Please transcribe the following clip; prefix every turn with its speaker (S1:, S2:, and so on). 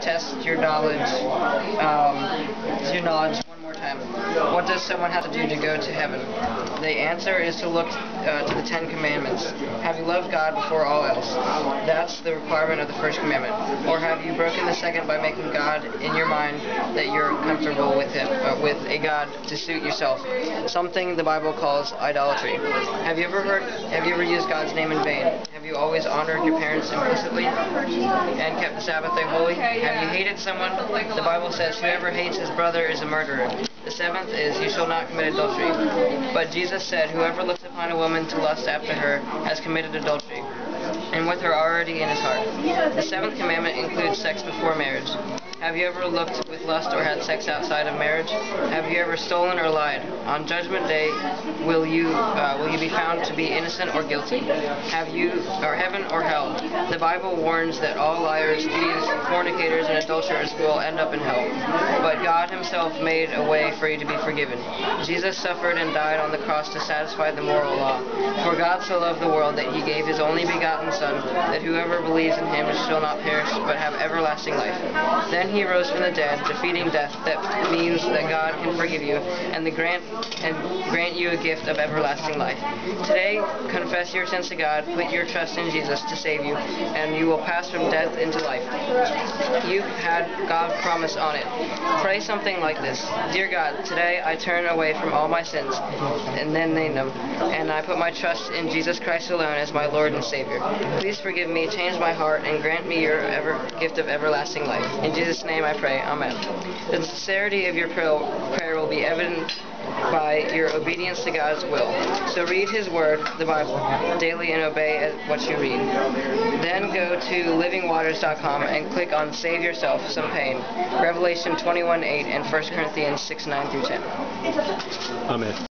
S1: test your knowledge. One more time. What does someone have to do to go to heaven? The answer is to look to the 10 Commandments. Have you loved God before all else? That's the requirement of the first commandment. Or have you broken the second by making God in your mind that you're comfortable with Him, with a God to suit yourself? Something the Bible calls idolatry. Have you ever used God's name in vain? Have you always honored your parents implicitly and kept the Sabbath day holy? Have you hated someone? The Bible says whoever hates his brother is a murderer. The seventh is, you shall not commit adultery. But Jesus said, whoever looks upon a woman to lust after her has committed adultery, and with her already in his heart. The seventh commandment includes sex before marriage. Have you ever looked with lust or had sex outside of marriage? Have you ever stolen or lied? On Judgment Day, will you be found to be innocent or guilty? Have you, or heaven or hell? The Bible warns that all liars, thieves, fornicators, and adulterers will end up in hell. But God Himself made a way for you to be forgiven. Jesus suffered and died on the cross to satisfy the moral law. For God so loved the world that He gave His only begotten Son, that whoever believes in Him shall not perish but have everlasting life. Then He rose from the dead, defeating death. That means that God can forgive you and grant you a gift of everlasting life. Today, confess your sins to God, put your trust in Jesus to save you, and you will pass from death into life. You've had God's promise on it. Pray something like this: Dear God, today I turn away from all my sins, and then name them, and I put my trust in Jesus Christ alone as my Lord and Savior. Please forgive me, change my heart, and grant me your gift of everlasting life. In Jesus' name I pray. Amen. The sincerity of your prayer will be evident by your obedience to God's will. So read His Word, the Bible, daily and obey what you read. Then go to livingwaters.com and click on Save Yourself Some Pain, Revelation 21:8 and 1 Corinthians 6:9-10.
S2: Amen.